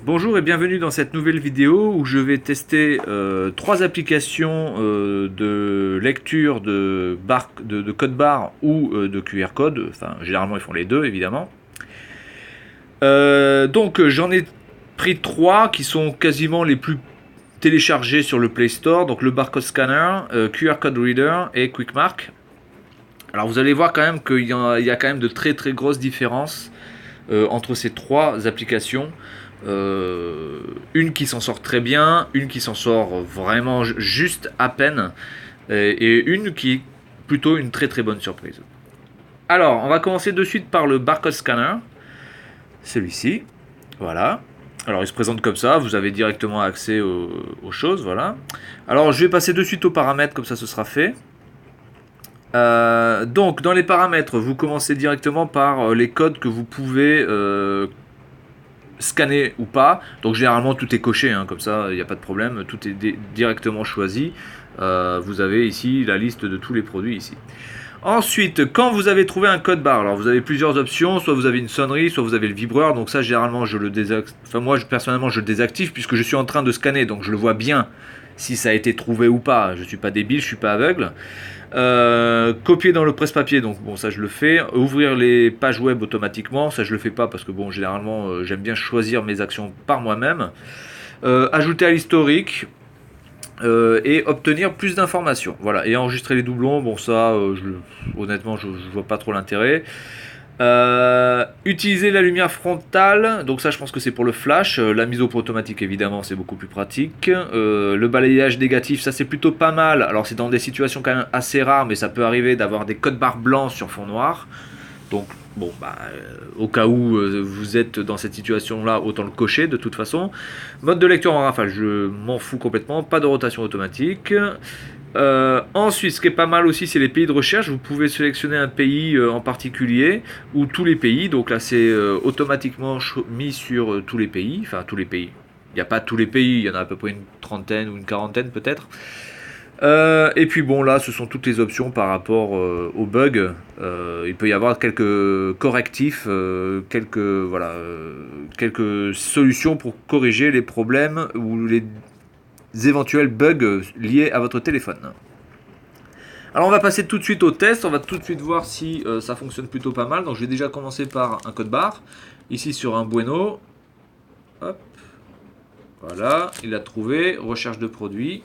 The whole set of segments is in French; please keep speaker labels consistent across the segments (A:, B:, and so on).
A: Bonjour et bienvenue dans cette nouvelle vidéo où je vais tester trois applications de lecture de code barre ou de QR code. Enfin, généralement ils font les deux évidemment. Donc j'en ai pris trois qui sont quasiment les plus téléchargés sur le Play Store. Donc le barcode scanner, QR code reader et QuickMark. Alors vous allez voir quand même qu'il y a quand même de très grosses différences entre ces trois applications. Une qui s'en sort très bien, une qui s'en sort vraiment juste à peine, et une qui est plutôt une très bonne surprise. Alors, on va commencer de suite par le barcode scanner, celui-ci, voilà. Alors, il se présente comme ça, vous avez directement accès aux choses, voilà. Alors, je vais passer de suite aux paramètres, comme ça ce sera fait. Donc, dans les paramètres, vous commencez directement par les codes que vous pouvez scanner ou pas. Donc généralement tout est coché, hein, comme ça il n'y a pas de problème, tout est directement choisi. Vous avez ici la liste de tous les produits ici. Ensuite, quand vous avez trouvé un code barre, alors vous avez plusieurs options, soit vous avez une sonnerie, soit vous avez le vibreur. Donc ça généralement je le désactive, enfin moi personnellement je le désactive puisque je suis en train de scanner, donc je le vois bien si ça a été trouvé ou pas. Je suis pas débile, je suis pas aveugle. Copier dans le presse-papier, donc bon ça je le fais. Ouvrir les pages web automatiquement, ça je le fais pas parce que bon généralement j'aime bien choisir mes actions par moi-même. Ajouter à l'historique et obtenir plus d'informations. Voilà, et enregistrer les doublons, bon ça honnêtement je vois pas trop l'intérêt. Utiliser la lumière frontale, donc ça je pense que c'est pour le flash. La mise au point automatique évidemment c'est beaucoup plus pratique. Le balayage négatif, ça c'est plutôt pas mal. Alors c'est dans des situations quand même assez rares, mais ça peut arriver d'avoir des codes barres blancs sur fond noir. Donc bon au cas où vous êtes dans cette situation là, autant le cocher de toute façon. Mode de lecture en rafale, je m'en fous complètement, pas de rotation automatique. Ensuite, ce qui est pas mal aussi, c'est les pays de recherche. Vous pouvez sélectionner un pays en particulier ou tous les pays. Donc là, c'est automatiquement mis sur tous les pays. Enfin, tous les pays. Il n'y a pas tous les pays, il y en a à peu près une trentaine ou une quarantaine peut-être. Et puis bon, là, ce sont toutes les options par rapport aux bugs. Il peut y avoir quelques correctifs, quelques solutions pour corriger les problèmes ou les éventuels bugs liés à votre téléphone. Alors on va passer tout de suite au test, on va tout de suite voir si ça fonctionne plutôt pas mal. Donc je vais déjà commencer par un code barre, ici sur un Bueno. Hop. Voilà, il a trouvé, recherche de produits.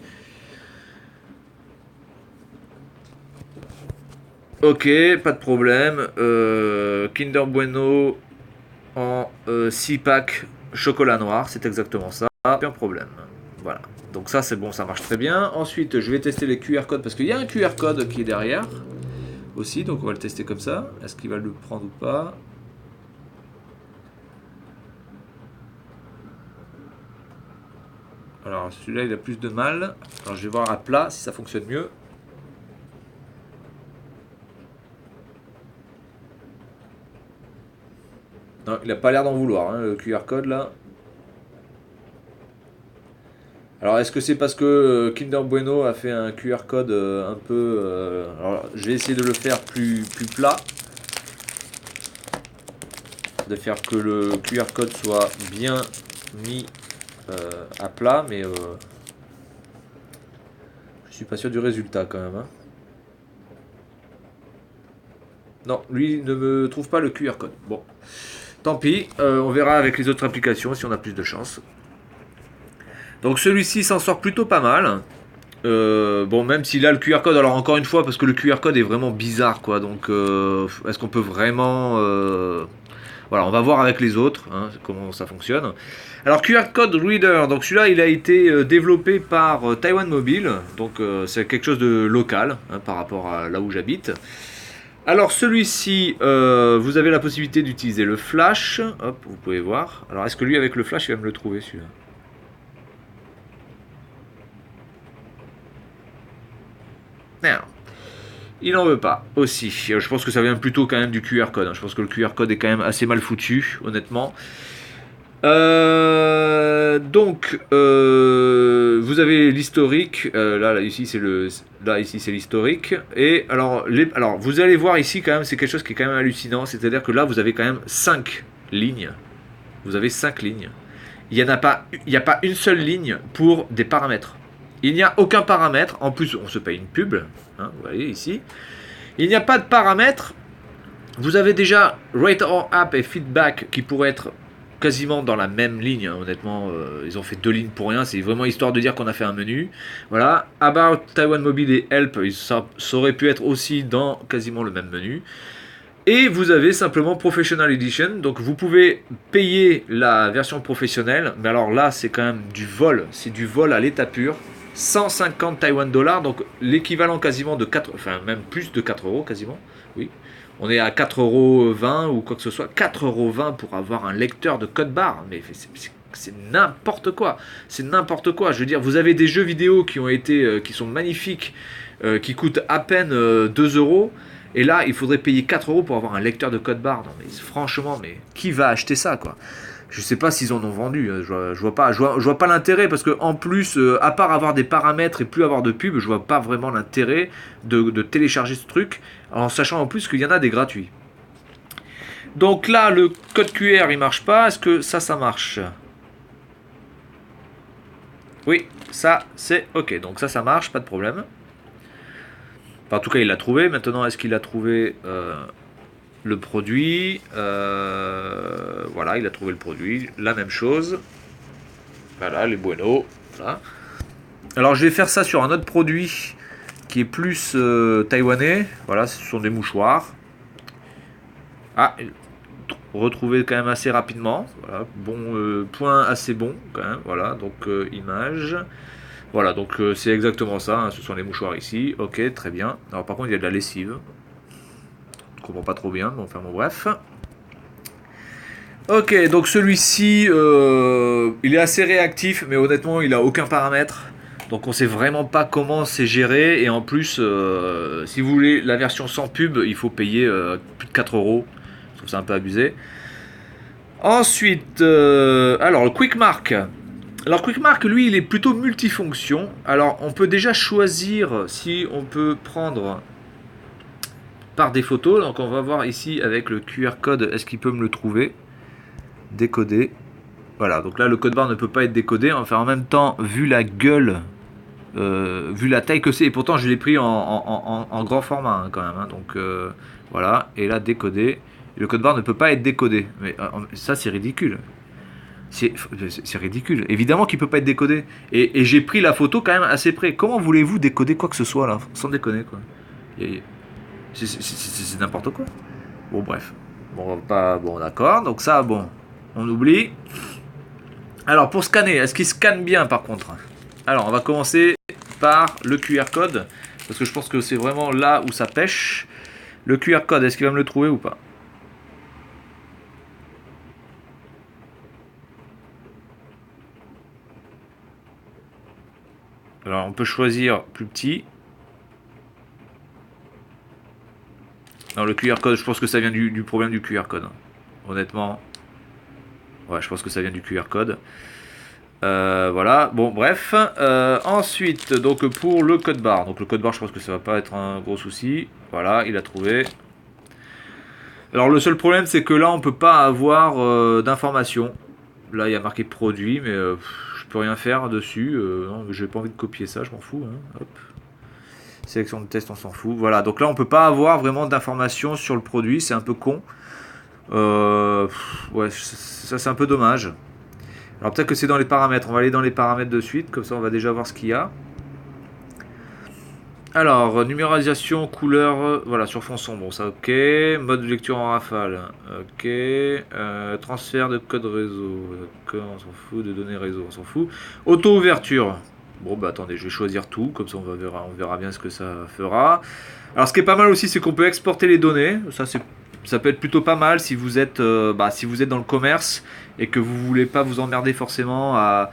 A: Ok, pas de problème. Kinder Bueno en 6 packs chocolat noir, c'est exactement ça, aucun problème. Voilà, donc ça c'est bon, ça marche très bien. Ensuite, je vais tester les QR codes parce qu'il y a un QR code qui est derrière aussi, donc on va le tester comme ça. Est-ce qu'il va le prendre ou pas? Alors celui-là il a plus de mal. Alors je vais voir à plat si ça fonctionne mieux. Non, il n'a pas l'air d'en vouloir, hein, le QR code là. Alors est-ce que c'est parce que Kinder Bueno a fait un QR code un peu... alors je vais essayer de le faire plus plat. De faire que le QR code soit bien mis à plat, mais je suis pas sûr du résultat quand même. Hein. Non, lui ne me trouve pas le QR code. Bon, tant pis, on verra avec les autres applications si on a plus de chance. Donc celui-ci s'en sort plutôt pas mal. Bon, même s'il a le QR code, alors encore une fois, parce que le QR code est vraiment bizarre, quoi. Donc, est-ce qu'on peut vraiment... Voilà, on va voir avec les autres, hein, comment ça fonctionne. Alors, QR Code Reader, donc celui-là, il a été développé par Taiwan Mobile. Donc, c'est quelque chose de local, hein, par rapport à là où j'habite. Alors, celui-ci, vous avez la possibilité d'utiliser le flash. Hop, vous pouvez voir. Alors, est-ce que lui, avec le flash, il va me le trouver, celui-là? Non. Il n'en veut pas aussi. Je pense que ça vient plutôt quand même du QR code. Hein. Je pense que le QR code est quand même assez mal foutu, honnêtement. Donc, vous avez l'historique. Là, ici, c'est l'historique. Et alors, vous allez voir ici quand même, c'est quelque chose qui est quand même hallucinant. C'est-à-dire que là, vous avez quand même 5 lignes. Vous avez 5 lignes. il n'y a pas une seule ligne pour des paramètres. Il n'y a aucun paramètre. En plus, on se paye une pub. Hein, vous voyez ici. Il n'y a pas de paramètres. Vous avez déjà Rate or App et Feedback qui pourraient être quasiment dans la même ligne. Hein, honnêtement, ils ont fait 2 lignes pour rien. C'est vraiment histoire de dire qu'on a fait un menu. Voilà. About Taiwan Mobile et Help, ça aurait pu être aussi dans quasiment le même menu. Et vous avez simplement Professional Edition, donc vous pouvez payer la version professionnelle, mais alors là c'est quand même du vol, c'est du vol à l'état pur, 150 Taïwan dollars, donc l'équivalent quasiment de 4, enfin même plus de 4 euros quasiment, oui. On est à 4,20 € ou quoi que ce soit, 4,20 € pour avoir un lecteur de code barre, mais c'est n'importe quoi, c'est n'importe quoi. Je veux dire, vous avez des jeux vidéo qui ont été, qui sont magnifiques, qui coûtent à peine 2 €. Et là, il faudrait payer 4 € pour avoir un lecteur de code barre. Non, mais franchement, mais qui va acheter ça, quoi? Je sais pas s'ils en ont vendu. Je vois pas l'intérêt parce que en plus, à part avoir des paramètres et plus avoir de pub, je vois pas vraiment l'intérêt de télécharger ce truc, en sachant en plus qu'il y en a des gratuits. Donc là, le code QR il marche pas. Est-ce que ça marche? Oui, ça c'est ok. Donc ça marche, pas de problème. En tout cas, il l'a trouvé. Maintenant, est-ce qu'il a trouvé le produit? Voilà, il a trouvé le produit. La même chose. Voilà, les Bueno. Voilà. Alors, je vais faire ça sur un autre produit qui est plus taïwanais. Voilà, ce sont des mouchoirs. Ah, retrouvé quand même assez rapidement. Voilà, bon, point assez bon quand même. Voilà, donc image. Voilà, donc c'est exactement ça, hein, ce sont les mouchoirs ici, ok, très bien. Alors par contre il y a de la lessive, je comprends pas trop bien, mais enfin bon bref. Ok, donc celui-ci, il est assez réactif, mais honnêtement il a aucun paramètre. Donc on sait vraiment pas comment c'est géré, et en plus, si vous voulez la version sans pub, il faut payer plus de 4 €, je trouve ça un peu abusé. Ensuite, alors le Quick Mark. Alors Quick Mark, lui, il est plutôt multifonction. Alors on peut déjà choisir si on peut prendre par des photos. Donc on va voir ici avec le QR code, est-ce qu'il peut me le trouver? Décoder. Voilà, donc là le code barre ne peut pas être décodé. Enfin en même temps, vu la gueule, vu la taille que c'est, et pourtant je l'ai pris en grand format hein, quand même. Hein, donc voilà, et là décoder. Le code barre ne peut pas être décodé. Mais ça c'est ridicule. C'est ridicule. Évidemment qu'il peut pas être décodé. Et j'ai pris la photo quand même assez près. Comment voulez-vous décoder quoi que ce soit là? Sans déconner quoi. C'est n'importe quoi. Bon bref. Bon, pas, bon d'accord. Donc ça, bon, on oublie. Alors pour scanner, est-ce qu'il scanne bien par contre? Alors on va commencer par le QR code. Parce que je pense que c'est vraiment là où ça pêche. Le QR code, est-ce qu'il va me le trouver ou pas? Alors on peut choisir plus petit. Non, le QR code, je pense que ça vient du problème du QR code. Honnêtement. Ouais, je pense que ça vient du QR code. Voilà, bon bref. Ensuite, donc pour le code barre. Donc le code barre, je pense que ça va pas être un gros souci. Voilà, il a trouvé. Alors le seul problème, c'est que là, on peut pas avoir d'informations. Là, il y a marqué produit, mais je peux rien faire dessus. Non, j'ai pas envie de copier ça, je m'en fous. Hein. Hop. Sélection de test, on s'en fout. Voilà, donc là, on peut pas avoir vraiment d'informations sur le produit. C'est un peu con. Ouais, ça c'est un peu dommage. Alors peut-être que c'est dans les paramètres. On va aller dans les paramètres de suite. Comme ça, on va déjà voir ce qu'il y a. Alors, numérisation, couleur, voilà, sur fond sombre, ça ok. Mode de lecture en rafale, ok. Transfert de code réseau, d'accord, on s'en fout. De données réseau, on s'en fout. Auto-ouverture. Bon, bah attendez, je vais choisir tout, comme ça on verra bien ce que ça fera. Alors, ce qui est pas mal aussi, c'est qu'on peut exporter les données. Ça peut être plutôt pas mal si vous êtes, si vous êtes dans le commerce et que vous voulez pas vous emmerder forcément à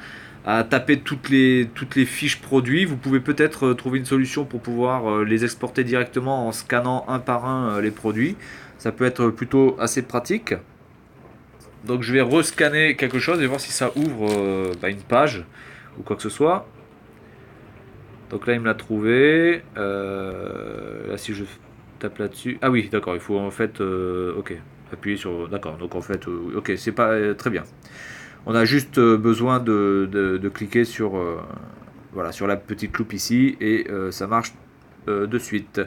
A: taper toutes les fiches produits. Vous pouvez peut-être trouver une solution pour pouvoir les exporter directement en scannant un par un les produits. Ça peut être plutôt assez pratique. Donc je vais rescanner quelque chose et voir si ça ouvre une page ou quoi que ce soit. Donc là il me l'a trouvé. Là si je tape là-dessus. Ah oui d'accord, il faut en fait ok, appuyer sur. D'accord, donc en fait ok, c'est pas très bien. On a juste besoin de cliquer sur, voilà, sur la petite loupe ici et ça marche de suite.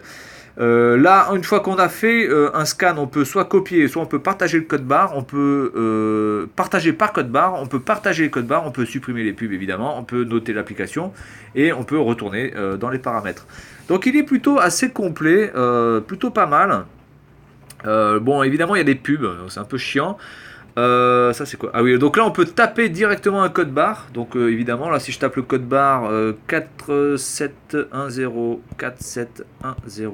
A: Là, une fois qu'on a fait un scan, on peut soit copier, soit on peut partager le code barre, on peut partager par code barre, on peut partager les codes barres, on peut supprimer les pubs évidemment, on peut noter l'application et on peut retourner dans les paramètres. Donc il est plutôt assez complet, plutôt pas mal. Bon, évidemment, il y a des pubs, c'est un peu chiant. Ça c'est quoi? Ah oui, donc là on peut taper directement un code barre. Donc évidemment, là si je tape le code barre 4710 4710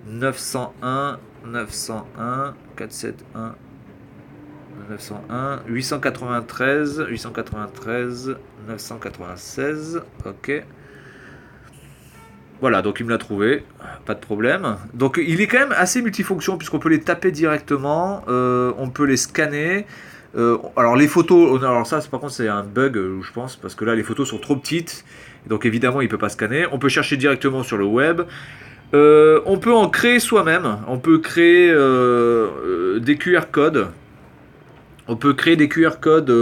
A: 901 901 471 901 893 893 996. Ok. Voilà, donc il me l'a trouvé, pas de problème. Donc il est quand même assez multifonction puisqu'on peut les taper directement, on peut les scanner. Alors les photos, alors ça par contre c'est un bug je pense parce que là les photos sont trop petites, donc évidemment il ne peut pas scanner. On peut chercher directement sur le web. On peut en créer soi-même, on peut créer des QR codes. On peut créer des QR codes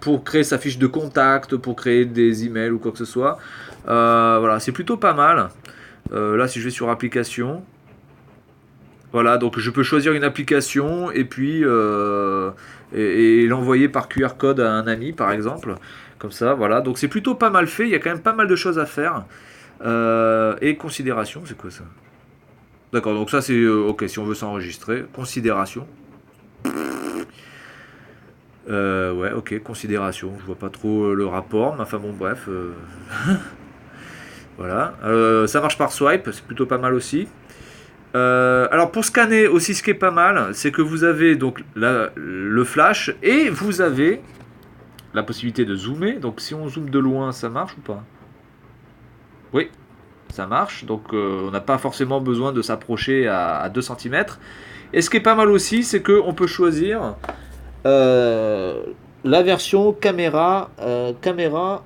A: pour créer sa fiche de contact, pour créer des emails ou quoi que ce soit. Voilà, c'est plutôt pas mal. Là, si je vais sur application, voilà, donc je peux choisir une application et puis et l'envoyer par QR code à un ami, par exemple. Comme ça, voilà. Donc c'est plutôt pas mal fait. Il y a quand même pas mal de choses à faire. Et considération, c'est quoi ça? D'accord, donc ça c'est ok si on veut s'enregistrer. Considération. Ouais, ok, considération. Je vois pas trop le rapport, mais enfin bon, bref. Voilà. Ça marche par swipe, c'est plutôt pas mal aussi. Alors pour scanner aussi, ce qui est pas mal, c'est que vous avez donc le flash et vous avez la possibilité de zoomer. Donc si on zoome de loin, ça marche ou pas? Oui, ça marche. Donc on n'a pas forcément besoin de s'approcher à 2 cm. Et ce qui est pas mal aussi, c'est qu'on peut choisir la version caméra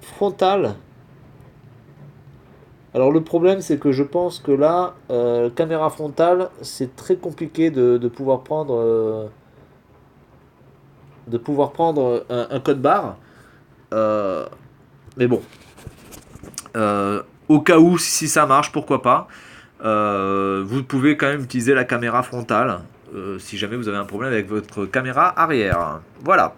A: frontale. Alors le problème c'est que je pense que là, caméra frontale, c'est très compliqué de pouvoir prendre, un code barre. Euh, mais bon, au cas où si ça marche, pourquoi pas. Vous pouvez quand même utiliser la caméra frontale si jamais vous avez un problème avec votre caméra arrière. Voilà.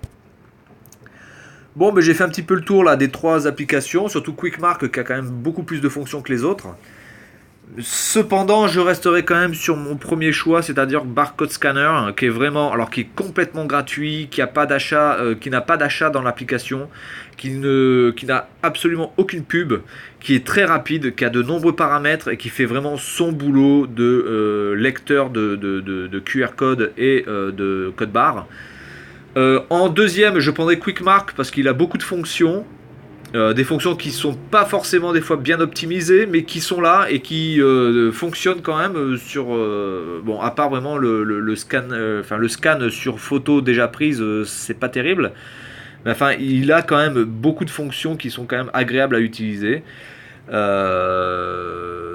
A: Bon, ben, j'ai fait un petit peu le tour là des 3 applications, surtout QuickMark qui a quand même beaucoup plus de fonctions que les autres. Cependant, je resterai quand même sur mon premier choix, c'est-à-dire Barcode Scanner, qui est vraiment, alors qui est complètement gratuit, qui a pas d'achat, qui n'a pas d'achat dans l'application, qui n'a absolument aucune pub, qui est très rapide, qui a de nombreux paramètres et qui fait vraiment son boulot de lecteur de QR code et de code barre. En deuxième, je prendrai QuickMark parce qu'il a beaucoup de fonctions. Des fonctions qui sont pas forcément des fois bien optimisées, mais qui sont là et qui fonctionnent quand même sur bon, à part vraiment le scan, enfin le scan sur photo déjà prise, c'est pas terrible. Mais enfin, il a quand même beaucoup de fonctions qui sont quand même agréables à utiliser.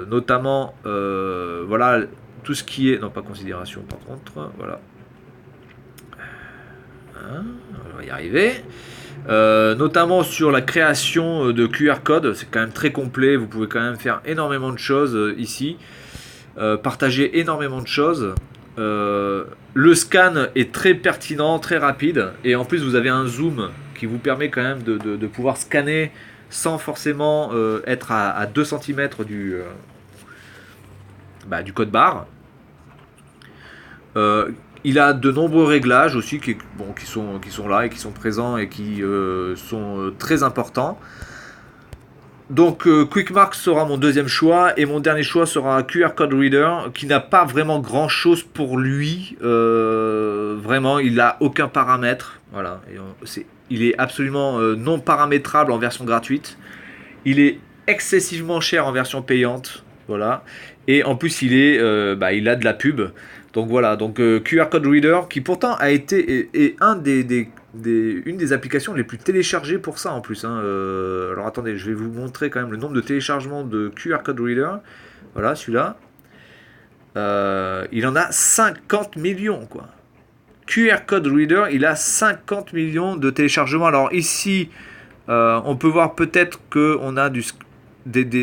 A: Notamment, voilà, tout ce qui est, non pas considération par contre, voilà. Hein, on va y arriver. Notamment sur la création de QR code, c'est quand même très complet, vous pouvez quand même faire énormément de choses ici, partager énormément de choses. Le scan est très pertinent, très rapide, et en plus vous avez un zoom qui vous permet quand même de pouvoir scanner sans forcément être à 2 cm du code barre. Il a de nombreux réglages aussi qui sont là et qui sont présents et qui sont très importants. Donc QuickMark sera mon deuxième choix et mon dernier choix sera QR Code Reader qui n'a pas vraiment grand chose pour lui. Vraiment, il n'a aucun paramètre. Voilà, il est absolument non paramétrable en version gratuite. Il est excessivement cher en version payante. Voilà. Et en plus, il a de la pub. Donc voilà, donc QR Code Reader qui pourtant a été est une des applications les plus téléchargées pour ça en plus. Hein. Alors attendez, je vais vous montrer quand même le nombre de téléchargements de QR Code Reader. Voilà, celui-là. Il en a 50 millions quoi. QR Code Reader, il a 50 millions de téléchargements. Alors ici, on peut voir peut-être qu'on a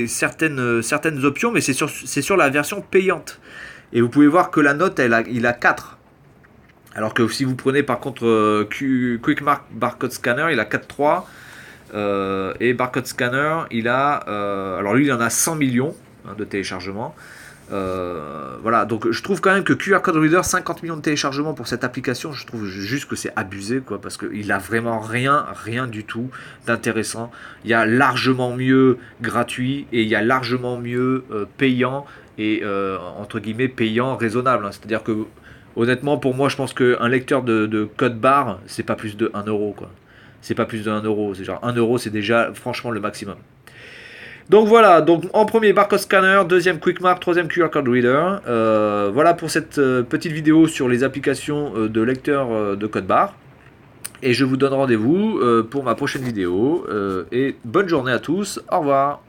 A: certaines options, mais c'est sur la version payante. Et vous pouvez voir que la note, il a 4. Alors que si vous prenez par contre QuickMark Barcode Scanner, il a 4.3. Et Barcode Scanner, il a... alors lui, il en a 100 millions de téléchargements. Voilà, donc je trouve quand même que QR Code Reader, 50 millions de téléchargements pour cette application, je trouve juste que c'est abusé, quoi, parce qu'il a vraiment rien du tout d'intéressant. Il y a largement mieux gratuit et il y a largement mieux payant et entre guillemets payant raisonnable. Hein. C'est-à-dire que honnêtement, pour moi, je pense qu'un lecteur de code barre, c'est pas plus de 1 euro, quoi. C'est pas plus de 1 euro, c'est genre 1 euro, c'est déjà franchement le maximum. Donc voilà, donc en premier Barcode Scanner, deuxième QuickMark, troisième QR Code Reader. Voilà pour cette petite vidéo sur les applications de lecteur de code barre. Et je vous donne rendez-vous pour ma prochaine vidéo. Et bonne journée à tous, au revoir.